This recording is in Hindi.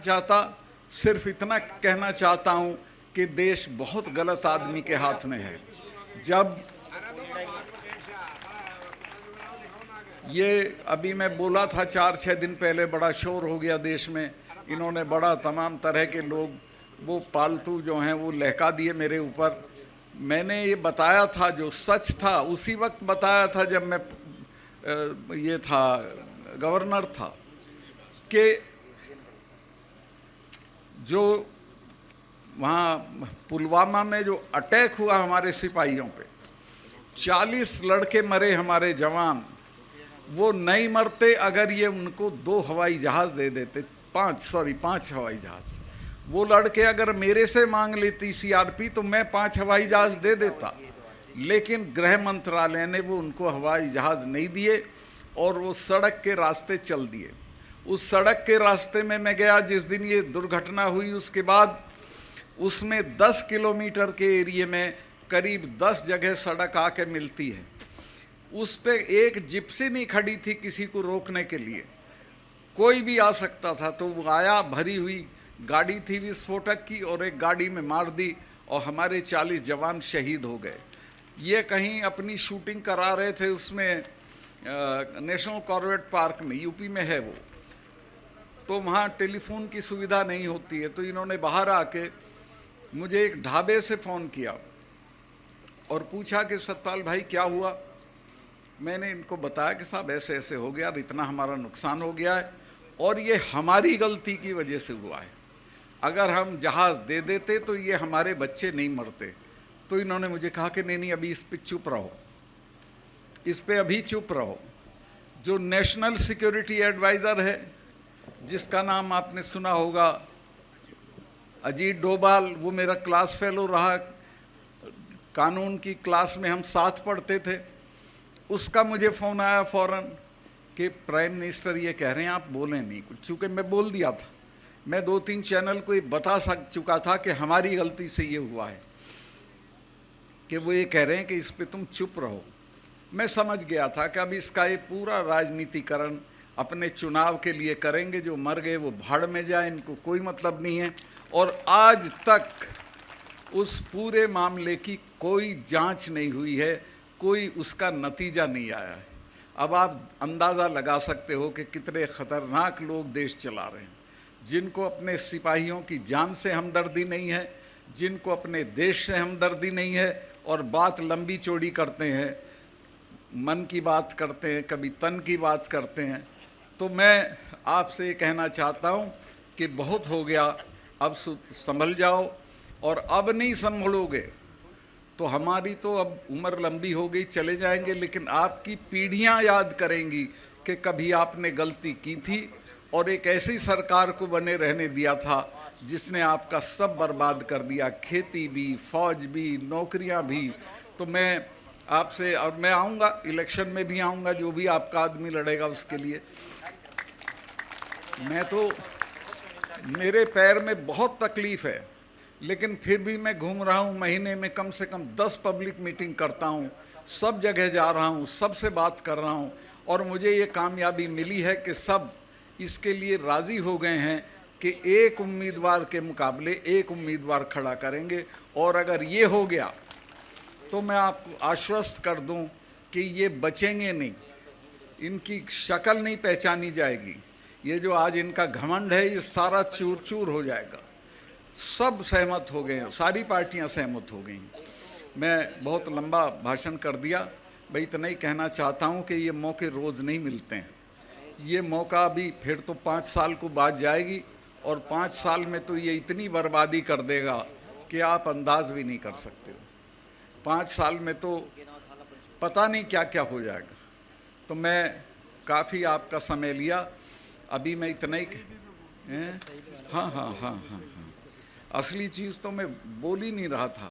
चाहता, सिर्फ इतना कहना चाहता हूं कि देश बहुत गलत आदमी के हाथ में है। जब ये अभी मैं बोला था 4-6 दिन पहले, बड़ा शोर हो गया देश में, इन्होंने बड़ा तमाम तरह के लोग वो पालतू जो हैं वो लहका दिए मेरे ऊपर। मैंने ये बताया था, जो सच था उसी वक्त बताया था जब मैं ये था गवर्नर था, कि जो वहाँ पुलवामा में जो अटैक हुआ हमारे सिपाहियों पे, 40 लड़के मरे हमारे जवान, वो नहीं मरते अगर ये उनको 2 हवाई जहाज दे देते, 5 हवाई जहाज। वो लड़के अगर मेरे से मांग लेती सीआरपी तो मैं 5 हवाई जहाज दे देता, लेकिन गृह मंत्रालय ने वो उनको हवाई जहाज नहीं दिए और वो सड़क के रास्ते चल दिए। उस सड़क के रास्ते में मैं गया जिस दिन ये दुर्घटना हुई, उसके बाद उसमें 10 किलोमीटर के एरिए में करीब 10 जगह सड़क आके मिलती है। उस पे एक जिप्सी नहीं खड़ी थी किसी को रोकने के लिए, कोई भी आ सकता था। तो वो आया, भरी हुई गाड़ी थी विस्फोटक की, और एक गाड़ी में मार दी और हमारे 40 जवान शहीद हो गए। ये कहीं अपनी शूटिंग करा रहे थे उसमें नेशनल कॉर्बेट पार्क में, यूपी में है वो, तो वहाँ टेलीफोन की सुविधा नहीं होती है। तो इन्होंने बाहर आके मुझे एक ढाबे से फ़ोन किया और पूछा कि सतपाल भाई क्या हुआ। मैंने इनको बताया कि साहब ऐसे ऐसे हो गया, इतना हमारा नुकसान हो गया है और ये हमारी गलती की वजह से हुआ है, अगर हम जहाज़ दे देते तो ये हमारे बच्चे नहीं मरते। तो इन्होंने मुझे कहा कि नहीं अभी इस पे चुप रहो, इस पे अभी चुप रहो। जो नेशनल सिक्योरिटी एडवाइज़र है, जिसका नाम आपने सुना होगा, अजीत डोभाल, वो मेरा क्लास फेलो रहा, कानून की क्लास में हम साथ पढ़ते थे। उसका मुझे फ़ोन आया फ़ौरन कि प्राइम मिनिस्टर ये कह रहे हैं आप बोलें नहीं कुछ, चूँकि मैं बोल दिया था, मैं 2-3 चैनल को ये बता चुका था कि हमारी गलती से ये हुआ है, कि वो ये कह रहे हैं कि इस पे तुम चुप रहो। मैं समझ गया था कि अब इसका ये पूरा राजनीतिकरण अपने चुनाव के लिए करेंगे, जो मर गए वो भाड़ में जाए, इनको कोई मतलब नहीं है। और आज तक उस पूरे मामले की कोई जांच नहीं हुई है, कोई उसका नतीजा नहीं आया है। अब आप अंदाज़ा लगा सकते हो कि कितने ख़तरनाक लोग देश चला रहे हैं, जिनको अपने सिपाहियों की जान से हमदर्दी नहीं है, जिनको अपने देश से हमदर्दी नहीं है, और बात लंबी चौड़ी करते हैं, मन की बात करते हैं, कभी तन की बात करते हैं। तो मैं आपसे ये कहना चाहता हूँ कि बहुत हो गया, अब संभल जाओ, और अब नहीं संभलोगे तो हमारी तो अब उम्र लंबी हो गई, चले जाएंगे, लेकिन आपकी पीढ़ियां याद करेंगी कि कभी आपने गलती की थी और एक ऐसी सरकार को बने रहने दिया था जिसने आपका सब बर्बाद कर दिया, खेती भी, फौज भी, नौकरियां भी। तो मैं आपसे, और मैं आऊँगा इलेक्शन में भी आऊँगा, जो भी आपका आदमी लड़ेगा उसके लिए। मैं तो, मेरे पैर में बहुत तकलीफ़ है, लेकिन फिर भी मैं घूम रहा हूँ, महीने में कम से कम 10 पब्लिक मीटिंग करता हूँ, सब जगह जा रहा हूँ, सबसे बात कर रहा हूँ, और मुझे ये कामयाबी मिली है कि सब इसके लिए राज़ी हो गए हैं कि एक उम्मीदवार के मुकाबले एक उम्मीदवार खड़ा करेंगे। और अगर ये हो गया तो मैं आपको आश्वस्त कर दूं कि ये बचेंगे नहीं, इनकी शक्ल नहीं पहचानी जाएगी। ये जो आज इनका घमंड है ये सारा चूर चूर हो जाएगा। सब सहमत हो गए हैं, सारी पार्टियां सहमत हो गई। मैं बहुत लंबा भाषण कर दिया, भाई इतना ही कहना चाहता हूं कि ये मौके रोज़ नहीं मिलते हैं। ये मौका भी फिर तो 5 साल को बाद जाएगी, और 5 साल में तो ये इतनी बर्बादी कर देगा कि आप अंदाज भी नहीं कर सकते हो। 5 साल में तो पता नहीं क्या क्या हो जाएगा। तो मैं काफ़ी आपका समय लिया, अभी मैं इतना ही हाँ, असली चीज़ तो मैं बोल ही नहीं रहा था।